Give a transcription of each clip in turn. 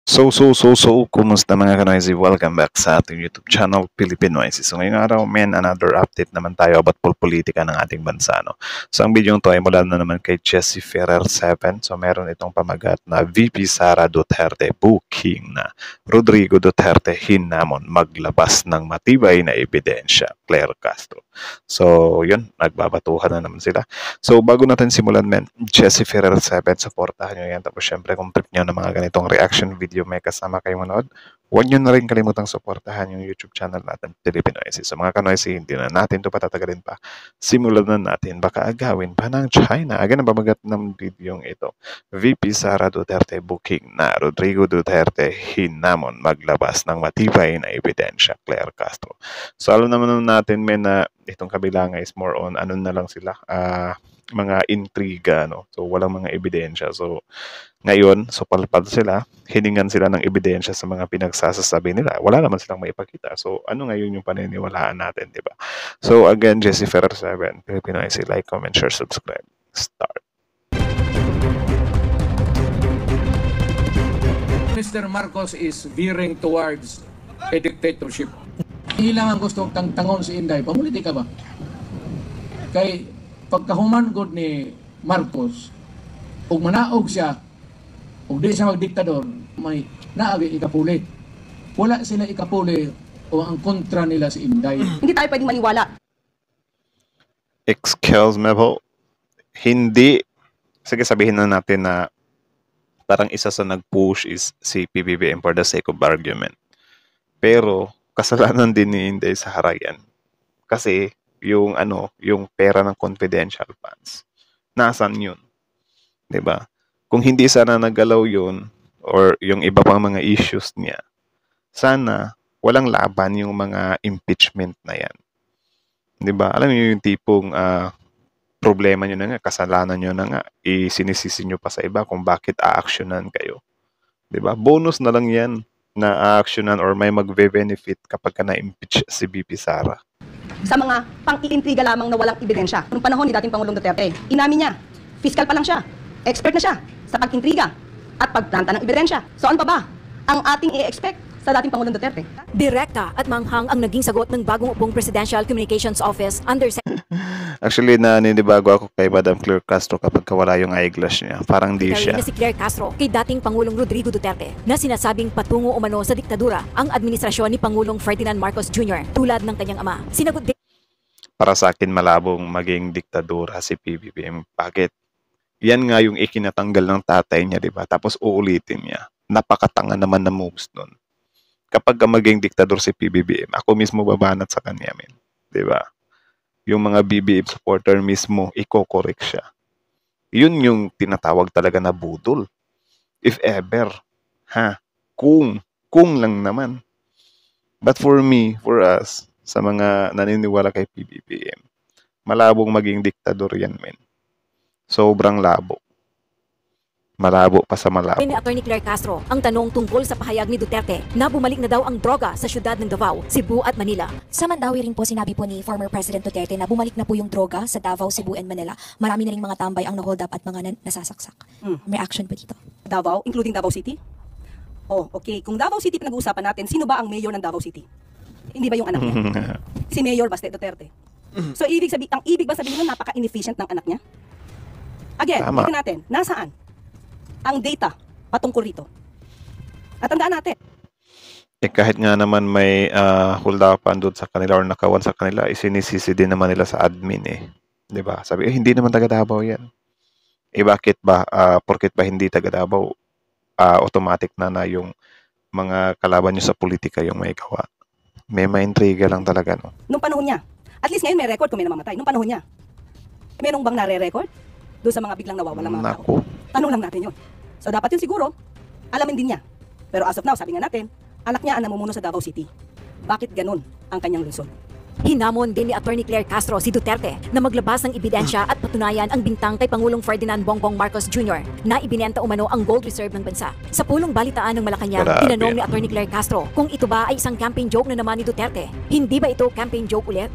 Kumusta mga ka-noisy? Welcome back sa ating YouTube channel, Philippine Noisy. So ngayong araw, another update naman tayo about politika ng ating bansa. No? So ang video to ay mula na naman kay Jesse Ferrer 7. So meron itong pamagat na VP Sara Duterte booking na Rodrigo Duterte hinamon maglabas ng matibay na ebidensya, Claire Castro. So yun, nagbabatuhan na naman sila. So bago natin simulan, Jesse Ferrer 7, supportahan nyo yan. Tapos syempre kung trip nyo na mga ganitong reaction video may kasama kayo manood, huwag nyo na rin kalimutang supportahan yung YouTube channel natin, Philippine Noisy. So mga ka-noisy, hindi na natin ito patatagalin pa. Simulan na natin, baka agawin pa ng China. Again, ang pamagat ng video ito. VP Sara Duterte booking na Rodrigo Duterte hinamon maglabas ng matibay na ebidensya, Claire Castro. So alam naman natin na itong kabilang is more on ano na lang sila, mga intriga, no? So walang mga ebidensya. So ngayon, so palpad sila, hiningan sila ng ebidensya sa mga pinagsasasabi nila. Wala naman silang maipakita. So ano ngayon yung paniniwalaan natin, di ba? So again, Jesse Ferrer 7, Philippine Noisy, like, comment, share, subscribe. Start. Mr. Marcos is veering towards a dictatorship. Ilang ang gusto tangon si Inday, pamuliti ka ba? Kay pagkahuman god ni Marcos, ug manaog siya, ug di siya magdiktador, may naagi ikapuli. Wala sila ikapuli o ang kontra nila si Inday. Hindi tayo pwedeng maniwala. Excuse me po. Hindi. Sige, sabihin na natin na parang isa sa nag-push is si PBBM for the sake of argument. Pero kasalanan din ni Inday Sara yan. Kasi yung pera ng confidential funds. Nasaan yun? 'Di ba? Kung hindi sana nagalaw yun or yung iba pang mga issues niya, sana walang laban yung mga impeachment na yan. 'Di ba? Alam niyo yung tipong problema nyo na nga, kasalanan nyo na nga, isinisisi nyo pa sa iba kung bakit a-actionan kayo. 'Di ba? Bonus na lang yan na a-actionan or may magbe-benefit kapag ka na-impeach si VP Sara. Sa mga pang-iintriga lamang na walang ebidensya. Noong panahon ni dating Pangulong Duterte, inamin niya, fiscal pa lang siya, expert na siya sa pag-intriga at pagplanta ng ebidensya. So ano pa ba ang ating i-expect sa dating Pangulong Duterte? Direkta at manghang ang naging sagot ng bagong upong Presidential Communications Office under Actually, naninibago ako kay Madam Claire Castro kapag wala yung eyeglass niya. Parang di siya. na si Claire Castro kay dating Pangulong Rodrigo Duterte na sinasabing patungo umano sa diktadura ang administrasyon ni Pangulong Ferdinand Marcos Jr. tulad ng kanyang ama. Sinagot din Para sa akin, malabong maging diktadura si PBBM. Bakit? Yan nga yung ikinatanggal ng tatay niya, di ba? Tapos uulitin niya. Napakatanga naman na moves nun. Kapag maging diktador si PBBM, ako mismo babanat sa kanya, men. Di ba? Yung mga BBM supporter mismo, iko-correct siya. Yun yung tinatawag talaga na budol. If ever. Kung lang naman. But for me, for us, sa mga naniniwala kay PBBM, malabong maging diktador yan, men. Sobrang labo. Malabo pa sa malabo. ni Attorney Claire Castro ang tanong tungkol sa pahayag ni Duterte na bumalik na daw ang droga sa syudad ng Davao, Cebu at Manila. Sa Mandawi rin po sinabi po ni former President Duterte na bumalik na po yung droga sa Davao, Cebu and Manila. Marami na ring mga tambay ang na-hold up at mga nasasaksak. May action po dito. Davao, including Davao City? Oh, okay. Kung Davao City pinag-uusapan natin, sino ba ang mayor ng Davao City? Hindi ba yung anak niya? Si Mayor Baste Duterte. So, ang ibig ba sabihin nun, napaka-inefficient ng anak niya? Again, Tama. tingnan natin, nasaan ang data patungkol rito? At tandaan natin, Kahit nga naman may hold-upan doon sa kanila or nakawan sa kanila, isinisisi din naman nila sa admin eh. 'Di ba? Sabi, hindi naman taga Davao yan. Bakit ba? Porket ba hindi taga Davao, automatic na yung mga kalaban nyo sa politika yung may gawa. May maintriga lang talaga, no? nung panahon niya, at least ngayon may record kung may namamatay, nung panahon niya, merong bang nare-record doon sa mga biglang nawawalang mga tao? Naku. Tanong lang natin yun. So dapat yun siguro, alamin din niya. Pero as of now, sabi nga natin, anak niya ang namumuno sa Davao City. Bakit ganun ang kanyang lungsod? Hinamon din ni Attorney Claire Castro si Duterte na maglabas ng ebidensya at patunayan ang bintang kay Pangulong Ferdinand Bongbong Marcos Jr. na ibinenta umano ang gold reserve ng bansa. Sa pulong balitaan ng Malacanang, Grabe. tinanong ni Attorney Claire Castro kung ito ba ay isang campaign joke na naman ni Duterte. Hindi ba ito campaign joke ulit?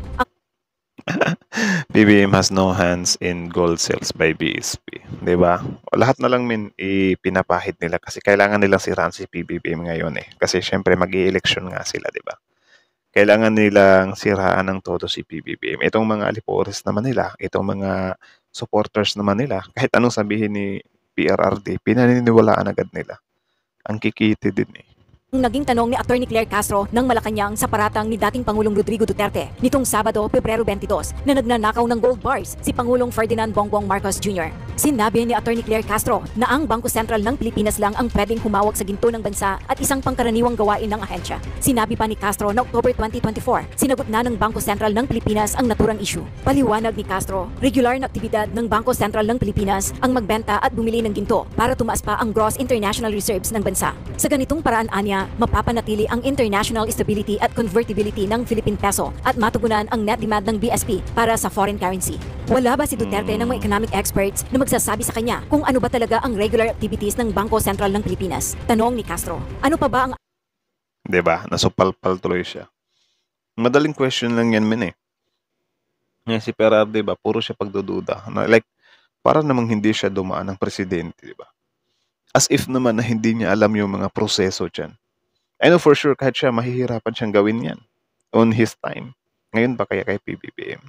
PBBM has no hands in gold sales by BSP. 'Di ba? Lahat na lang ipinapahid nila kasi kailangan nilang siraan si PBBM ngayon eh. Kasi syempre mag-i-election nga sila, 'di ba? Kailangan nilang siraan ng todo si PBBM. Itong mga alipores naman nila, itong mga supporters naman nila, kahit anong sabihin ni PRRD, pinaniniwalaan agad nila. Ang kikiti din eh. Naging tanong ni Attorney Claire Castro ng Malacanang sa paratang ni dating Pangulong Rodrigo Duterte nitong Sabado, Pebrero 22 na nagnanakaw ng gold bars si Pangulong Ferdinand Bongbong Marcos Jr. Sinabi ni Attorney Claire Castro na ang Bangko Sentral ng Pilipinas lang ang pwedeng humawak sa ginto ng bansa at isang pangkaraniwang gawain ng ahensya. Sinabi pa ni Castro na October 2024, sinagot na ng Bangko Sentral ng Pilipinas ang naturang issue. Paliwanag ni Castro, regular na aktibidad ng Bangko Sentral ng Pilipinas ang magbenta at bumili ng ginto para tumaas pa ang gross international reserves ng bansa. Sa ganitong paraan anya, mapapanatili ang international stability at convertibility ng Philippine peso at matugunan ang net demand ng BSP para sa foreign currency. Wala ba si Duterte ng mga economic experts na magsasabi sa kanya kung ano ba talaga ang regular activities ng Bangko Sentral ng Pilipinas? Tanong ni Castro. Ano pa ba ang 'Di ba? Nasupalpal tuloy siya. Madaling question lang yan, men eh. Ngayon si Perard, 'di ba? Puro siya pagdududa. Like, para namang hindi siya dumaan ng presidente, 'di ba? As if naman na hindi niya alam yung mga proseso dyan. I know for sure kahit siya mahihirapan siyang gawin yan on his time. Ngayon ba kaya kay PBBM?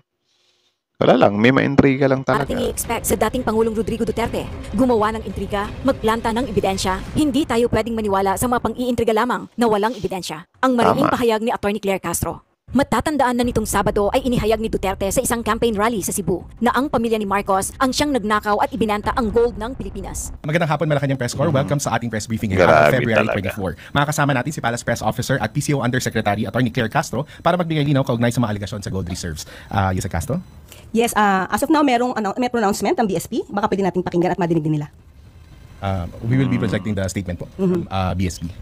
Wala lang, may ma-intriga lang talaga. ating i-expect sa dating Pangulong Rodrigo Duterte? Gumawa ng intriga, magplanta ng ebidensya, hindi tayo pwedeng maniwala sa mga pang-iintriga lamang na walang ebidensya. Ang mariing Tama. pahayag ni Attorney Claire Castro. Matatandaan na nitong Sabado ay inihayag ni Duterte sa isang campaign rally sa Cebu na ang pamilya ni Marcos ang siyang nagnakaw at ibinenta ang gold ng Pilipinas. Magandang hapon, Malacanang Press Corps. Welcome sa ating press briefing ngayong Grabe February talaga. 24. Makakasama natin si Palace Press Officer at PCO Undersecretary Attorney Claire Castro para magbigay linaw kaugnay sa mga aligasyon sa gold reserves. Yusek Castro? Yes, as of now, may pronouncement ang BSP. Baka pwede nating pakinggan at madinig din nila. We will be projecting the statement po from BSP.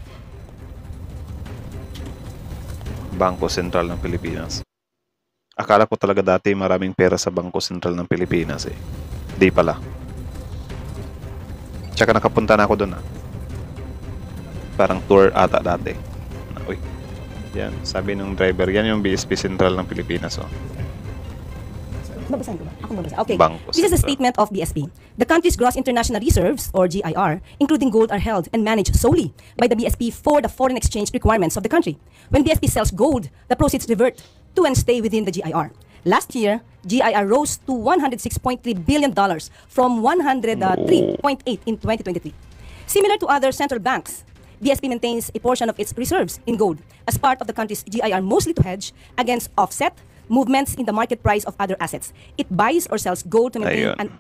Bangko Sentral ng Pilipinas. Akala ko talaga dati maraming pera sa Bangko Sentral ng Pilipinas eh. Di pala. Tsaka nakapunta na ako doon ah. Parang tour ata dati. Uy. Yan, sabi ng driver, yan yung BSP Sentral ng Pilipinas oh. Babasahin ko ba? Ako babasa. Okay. Bangko This is a Sentral. statement of BSP. The country's gross international reserves, or GIR, including gold, are held and managed solely by the BSP for the foreign exchange requirements of the country. When BSP sells gold, the proceeds revert to and stay within the GIR. Last year, GIR rose to $106.3 billion from $103.8 in 2023. Similar to other central banks, BSP maintains a portion of its reserves in gold as part of the country's GIR, mostly to hedge against offset movements in the market price of other assets. It buys or sells gold to maintain Ayun. an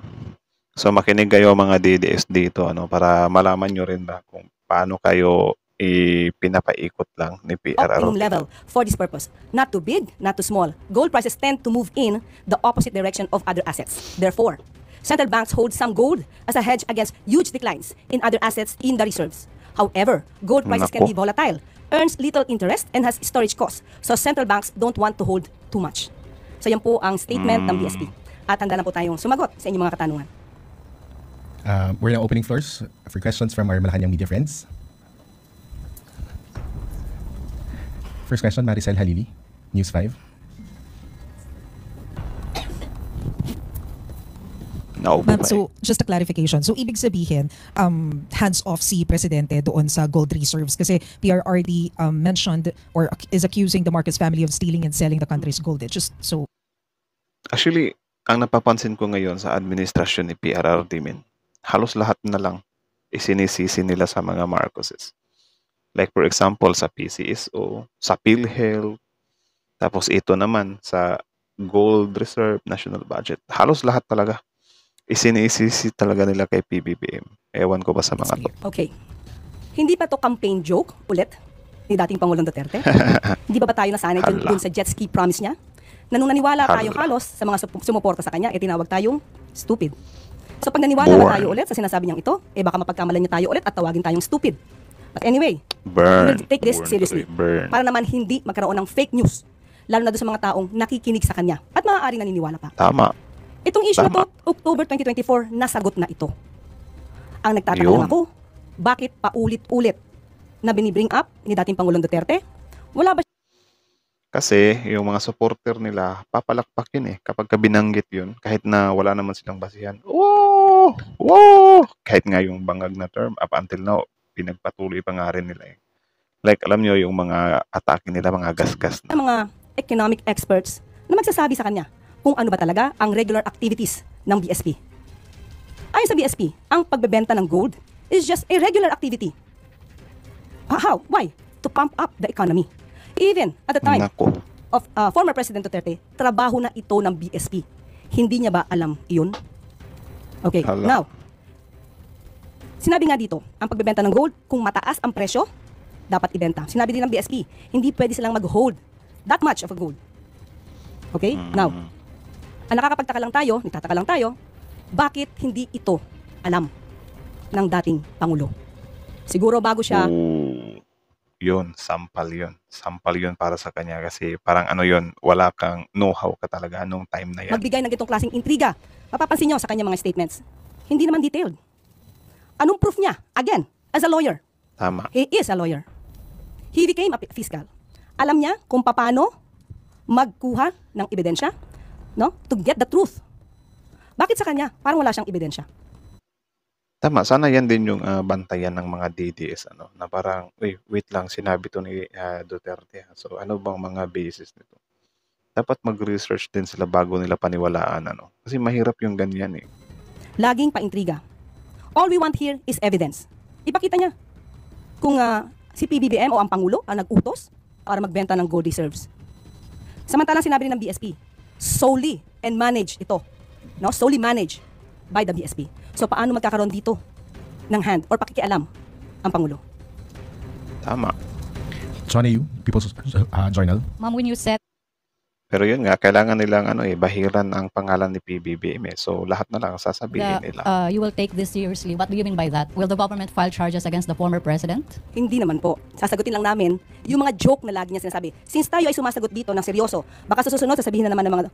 So makinig kayo mga DDS dito ano para malaman nyo rin ba kung paano kayo ipinapaikot lang ni PRRD. optimum level for this purpose. Not too big, not too small. Gold prices tend to move in the opposite direction of other assets. Therefore, central banks hold some gold as a hedge against huge declines in other assets in the reserves. However, gold prices can Nako. be volatile, earns little interest, and has storage costs. So central banks don't want to hold too much. So yan po ang statement ng BSP. At handa na po tayong sumagot sa inyong mga katanungan. We're now opening floors for questions from our Malacanang media friends. First question, Maricel Halili, News 5. Naupo Ma'am, pa eh. so just a clarification. So ibig sabihin, hands off si Presidente doon sa gold reserves kasi PRRD mentioned or is accusing the Marcos family of stealing and selling the country's gold. It's just so Actually, ang napapansin ko ngayon sa administrasyon ni PRRD, halos lahat na lang isinisisi nila sa mga Marcoses. Like for example, sa PCSO, sa PhilHealth, tapos ito naman sa Gold Reserve, National Budget. Halos lahat talaga isinisisi talaga nila kay PBBM. Ewan ko ba sa mga to. Okay. Hindi pa to campaign joke ulit ni dating Pangulong Duterte? Hindi ba tayo nasanay Hala. dun sa jet ski promise niya? Na nung naniwala tayo Hala. halos sa mga sumuporta sa kanya, tinawag tayong stupid. So pag naniwala ba Born. tayo ulit sa sinasabi niyang ito, baka mapagkamalan niya tayo ulit at tawagin tayong stupid. But anyway, Burn. we will take this Burn seriously. tuloy. Burn. Para naman hindi magkaroon ng fake news. Lalo na doon sa mga taong nakikinig sa kanya at maaaring naniniwala pa. Tama. Itong issue na Tama. to, October 2024, nasagot na ito. Ang nagtataka lang Yun. ako, bakit paulit-ulit na binibring up ni dating Pangulong Duterte? Wala ba Kasi yung mga supporter nila, papalakpak yun eh. Kapag binanggit yun, kahit na wala naman silang basihan, oh, oh, kahit nga yung bangag na term, up until now, pinagpatuloy pa nga rin nila eh. Like, alam nyo, yung mga atake nila, mga gasgas na. Mga economic experts na magsasabi sa kanya kung ano ba talaga ang regular activities ng BSP. Ayon sa BSP, ang pagbebenta ng gold is just a regular activity. How? Why? To pump up the economy. Even at the time Nako. of former President Duterte, trabaho na ito ng BSP. Hindi niya ba alam iyon? Okay, Hala. now, sinabi nga dito, ang pagbebenta ng gold, kung mataas ang presyo, dapat ibenta. Sinabi din ng BSP, hindi pwede silang mag-hold that much of a gold. Okay, now, ang nagtataka lang tayo, bakit hindi ito alam ng dating Pangulo? Siguro bago siya Yun, sampal yun. Sampal yun para sa kanya kasi parang ano yun, wala kang know-how ka talaga nung time na yan. magbigay ng gitong klaseng intriga. Mapapansin nyo sa kanyang mga statements. Hindi naman detailed. Anong proof niya? Again, as a lawyer. Tama. He is a lawyer. He became a fiscal. Alam niya kung paano magkuha ng ebidensya, no? To get the truth. Bakit sa kanya? Parang wala siyang ebidensya. Tama, sana yan din yung bantayan ng mga DDS ano, na parang, wait lang, sinabi to ni Duterte. So ano bang mga basis nito? Dapat mag-research din sila bago nila paniwalaan ano. Kasi mahirap yung ganyan eh. Laging paintriga. All we want here is evidence. Ipakita niya kung si PBBM o ang Pangulo ang nag-utos para magbenta ng gold reserves. Samantalang sinabi rin ng BSP, solely and manage ito. No? Solely managed by the BSP. So paano magkakaroon dito ng hand or pakikialam ang Pangulo? Tama. Johnny Yu, People's Journal. Ma'am, when you said Pero yun nga, kailangan nilang bahiran ang pangalan ni PBBM eh. So lahat na lang sasabihin nila. you will take this seriously, what do you mean by that? Will the government file charges against the former president? Hindi naman po. Sasagutin lang namin yung mga joke na lagi niya sinasabi. Since tayo ay sumasagot dito ng seryoso, baka sa susunod sasabihin na naman ng mga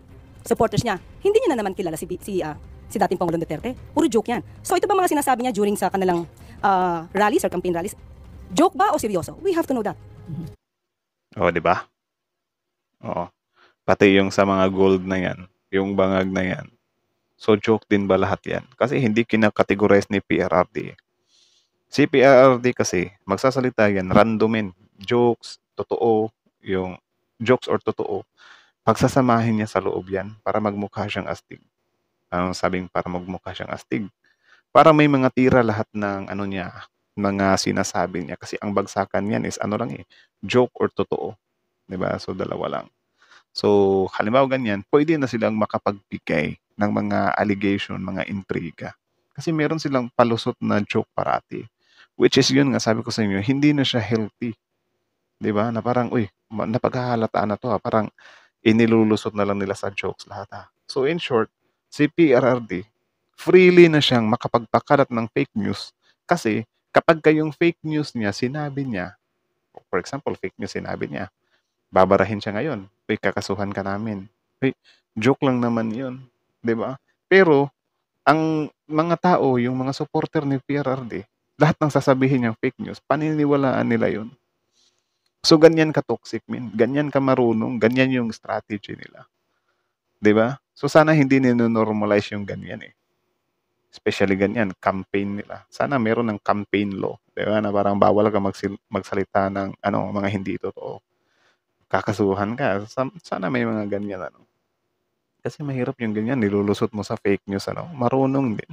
supporters niya, hindi niya na naman kilala si dating Pangulong Duterte. Puro joke yan. So ito ba mga sinasabi niya during sa kanilang rallies or campaign rallies? Joke ba o seryoso? We have to know that. Oo, di ba? Oo. Pati yung sa mga gold na yan, yung bangag na yan. So joke din ba lahat yan? Kasi hindi kinakategorize ni PRRD. Si PRRD kasi, magsasalita yan, randomin. Jokes, totoo, yung jokes or totoo. Pagsasamahin niya sa loob yan para magmukha siyang astig. Anong sabing para magmukha siyang astig? Para may mga tira lahat ng niya, mga sinasabi niya. Kasi ang bagsakan yan is joke or totoo. Diba? So dalawa lang. So, halimbawa ganyan, pwede na silang makapagbigay ng mga allegation, mga intriga. Kasi meron silang palusot na joke parati. Which is yun nga, sabi ko sa inyo, hindi na siya healthy. Diba? Na parang, napaghahalataan na to ha. Parang inilulusot na lang nila sa jokes lahat ha. So, in short, si PRRD, freely na siyang makapagpakalat ng fake news. Kasi, kapag kayong fake news niya, sinabi niya, for example, fake news sinabi niya, babarahin siya ngayon. Kakasuhan ka namin. Joke lang naman yun. Diba? Pero, ang mga tao, yung mga supporter ni PRRD, lahat ng sasabihin niyang fake news, paniniwalaan nila yun. So, ganyan ka-toxic, min. Ganyan ka marunong. Ganyan yung strategy nila. Diba? So, sana hindi nino-normalize yung ganyan eh. Especially ganyan, campaign nila. Sana meron ng campaign law. Diba? Na parang bawal ka magsalita ng mga hindi totoo. Kakasuhan ka. Sana may mga ganyan Kasi mahirap yung ganyan, nilulusot mo sa fake news marunong din.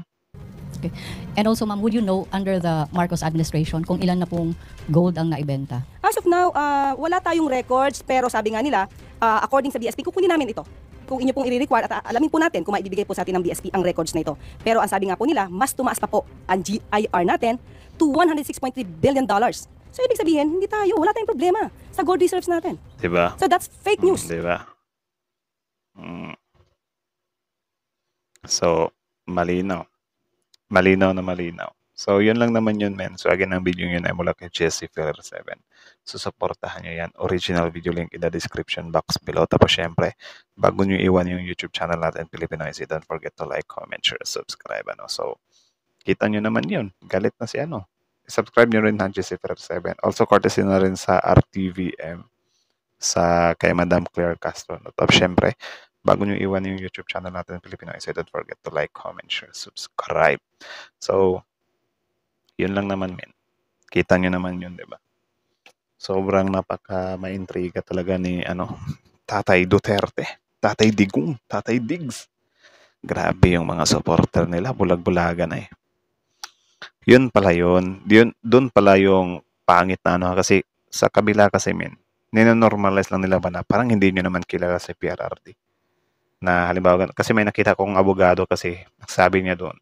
Okay. And also, ma'am, would you know under the Marcos administration kung ilan na pong gold ang naibenta? As of now, wala tayong records, pero sabi nga nila, according sa BSP, kukunin namin ito. Kung inyo pong i-require at alamin po natin kung maibibigay po sa atin ng BSP ang records na ito. Pero ang sabi nga po nila, mas tumaas pa po ang GIR natin to $106.3 billion. So, ibig sabihin, wala tayong problema sa gold reserves natin. Diba? So, that's fake news. Diba? So, malinaw. Malinaw na malinaw. So, yun lang naman yun, men. So, again, ang video yun ay mula kay Jesse Ferrer 7. So, supportahan nyo yan. Original video link in the description box below. Tapos, syempre, bago nyo iwan yung YouTube channel natin, Pilipinoise, don't forget to like, comment, share, subscribe. So, kita nyo naman yun. Galit na si subscribe nyo rin na Jesse Ferrer 7. Also, courtesy na rin sa RTVM. sa kay Madam Claire Castro. No? Tapos syempre, bago nyo iwan yung YouTube channel natin, Filipino Essay, don't forget to like, comment, share, subscribe. So, yun lang naman, men. Kita nyo naman yun, di ba? Sobrang napaka-maintriga talaga ni Tatay Duterte, Tatay Digong, Tatay Diggs. Grabe yung mga supporter nila, bulag-bulagan eh. Yun pala yun. Doon pala yung pangit na kasi sa kabila kasi ninonormalize lang nila ba na parang hindi nyo naman kilala si PRRD. Na halimbawa, kasi may nakita kong abogado kasi sabi niya doon,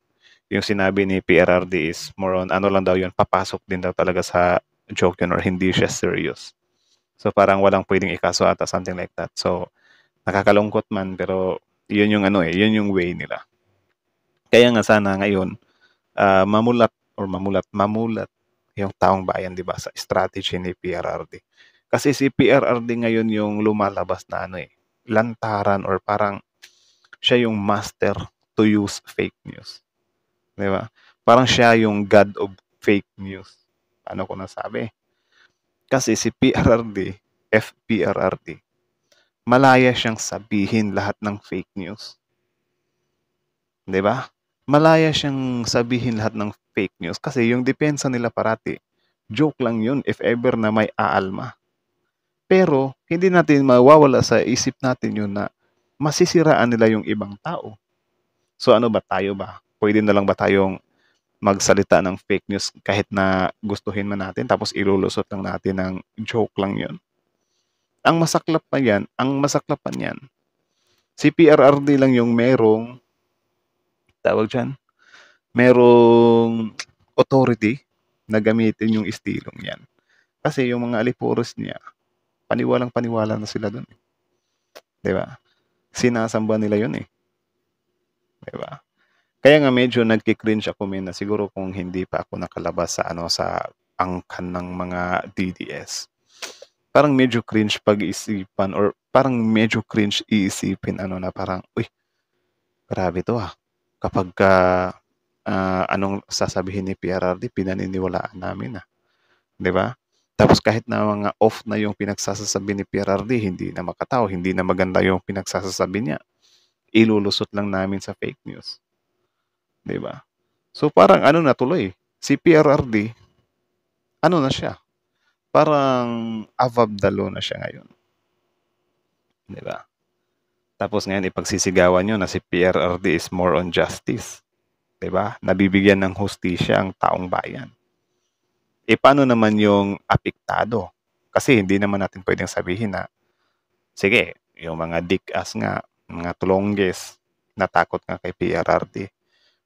yung sinabi ni PRRD is more on lang daw yun, papasok din daw talaga sa joke yun or hindi siya serious. So parang walang pwedeng ikaso ata, something like that. So nakakalungkot man pero yun yung yun yung way nila. Kaya nga sana ngayon mamulat yung taong bayan, 'di ba, sa strategy ni PRRD. Kasi si PRRD ngayon yung lumalabas na lantaran or parang siya yung master to use fake news. 'Di ba? Parang siya yung god of fake news. Paano ko nasabi? Kasi si PRRD, FPRRD, malaya siyang sabihin lahat ng fake news. 'Di ba? Malaya siyang sabihin lahat ng fake news kasi yung depensa nila parati, joke lang yun if ever na may aalma. Pero hindi natin mawawala sa isip natin yun na masisiraan nila yung ibang tao. So ano ba, tayo ba? Pwede na lang ba tayong magsalita ng fake news kahit na gustuhin man natin tapos ilulusot lang natin ng joke lang yun? Ang masaklap pa niyan, si PRRD lang yung merong authority na gamitin yung estilong yan. Kasi yung mga alipuros niya, paniwalang-paniwala na sila dun. Diba? Sinasamba nila yun eh. Diba? Kaya nga medyo nagki-cringe ako na siguro kung hindi pa ako nakalabas sa sa angkan ng mga DDS. Parang medyo cringe pag-isipan or parang medyo cringe iisipin na parang, uy, grabe to kapag anong sasabihin ni PRRD, pinaniniwalaan namin 'di ba? Tapos kahit na mga off na yung pinagsasasabi ni PRRD, hindi na makataw, hindi na maganda yung pinagsasasabi niya, ilulusot lang namin sa fake news. 'Di ba? So parang na tuloy, si PRRD, na siya? Parang above the law na siya ngayon. 'Di ba? Tapos ngayon ipagsisigawan nyo na si PRRD is more on justice. 'Di ba? Nabibigyan ng hustisya ang taong bayan. Paano naman yung apektado? Kasi hindi naman natin pwedeng sabihin na, sige, yung mga dik-as nga, mga tulongges, natakot nga kay PRRD.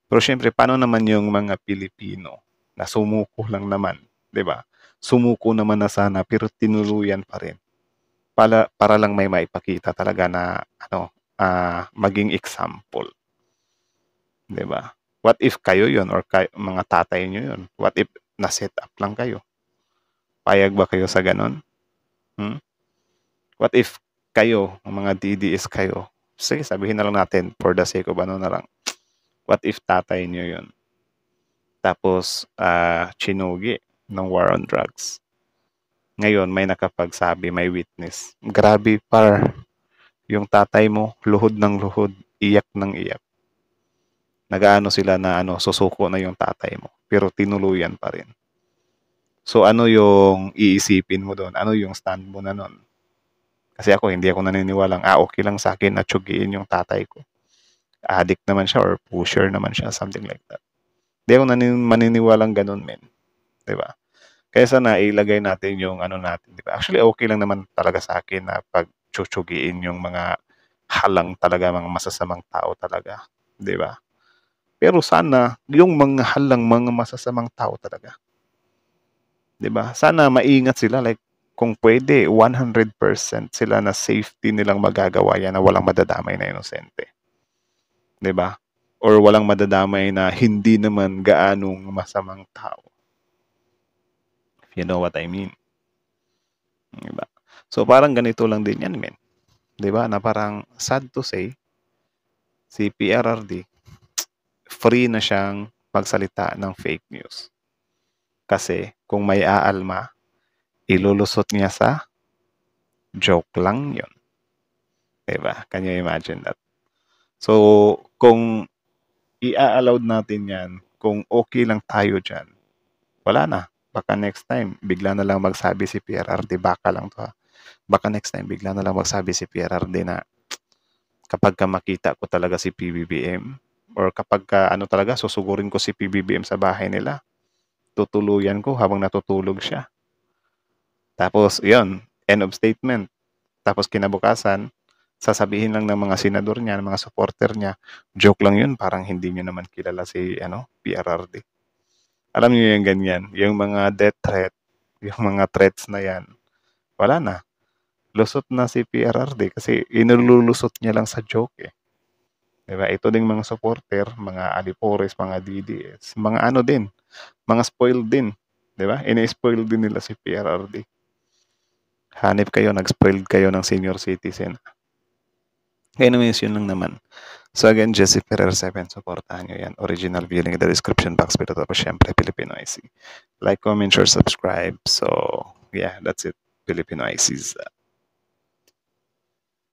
Pero syempre, paano naman yung mga Pilipino na sumuko lang naman, 'di ba? Sumuko naman na sana pero tinuluyan pa rin. Para lang may maipakita talaga na maging example. 'Di ba? What if kayo 'yon or mga tatay niyo 'yon? What if na-set up lang kayo? Payag ba kayo sa ganon? What if kayo, mga DDS kayo? Sige, sabihin na lang natin for the sake of na lang. What if tatay niyo 'yon? Tapos chinugi ng war on drugs. Ngayon, may nakapagsabi, may witness. Grabe yung tatay mo, luhod ng luhod, iyak ng iyak. Nagaano sila na susuko na yung tatay mo, pero tinuluyan pa rin. So ano yung iisipin mo doon? Ano yung stand mo na nun? Kasi hindi ako naniniwalang, okay lang sa akin na tsugiin yung tatay ko. Addict naman siya or pusher naman siya, something like that. Hindi ako maniniwalang ganun, men. Diba? Kaya sana ilagay natin yung natin, di ba? Actually, okay lang naman talaga sa akin na pag-tsugiin yung mga halang talaga, mga masasamang tao talaga. Di ba? Pero sana, yung mga halang, mga masasamang tao talaga. Di ba? Sana maingat sila. Like, kung pwede, 100% sila na safety nilang magagawa yan na walang madadamay na inosente. Di ba? Or walang madadamay na hindi naman gaanong masamang tao. You know what I mean? Diba? So, parang ganito lang din yan, men. Diba? Na parang, sad to say, si PRRD, free na siyang magsalita ng fake news. Kasi, kung may aalma, ilulusot niya sa Joke lang yun. Diba? Can you imagine that? So, kung i-allowed natin yan, kung okay lang tayo dyan, wala na. Baka next time, bigla na lang magsabi si PRRD, baka lang to ha. Baka next time, bigla na lang magsabi si PRRD na kapag ka makita ko talaga si PBBM, or kapag ka, ano talaga, susugurin ko si PBBM sa bahay nila, tutuluyan ko habang natutulog siya. Tapos, yun, end of statement. Tapos kinabukasan, sasabihin lang ng mga senador niya, ng mga supporter niya, joke lang yun, parang hindi niyo naman kilala si PRRD. Alam niyo yung ganyan, yung mga death threat, yung mga threats na yan, wala na. Lusot na si PRRD kasi inululusot niya lang sa joke eh. Diba? Ito ding mga supporter, mga alipores, mga DDS, mga ano din, mga spoiled din. Diba? Ini-spoiled din nila si PRRD. Hanip kayo, nag-spoiled kayo ng senior citizen. Anyways, yun lang naman. So again, Jesse Ferrer 7, supportahan nyo yan. Original view link in the description box. Pero tapos syempre, Filipino IC. Like, comment, share, subscribe. So, yeah, that's it. Filipino IC's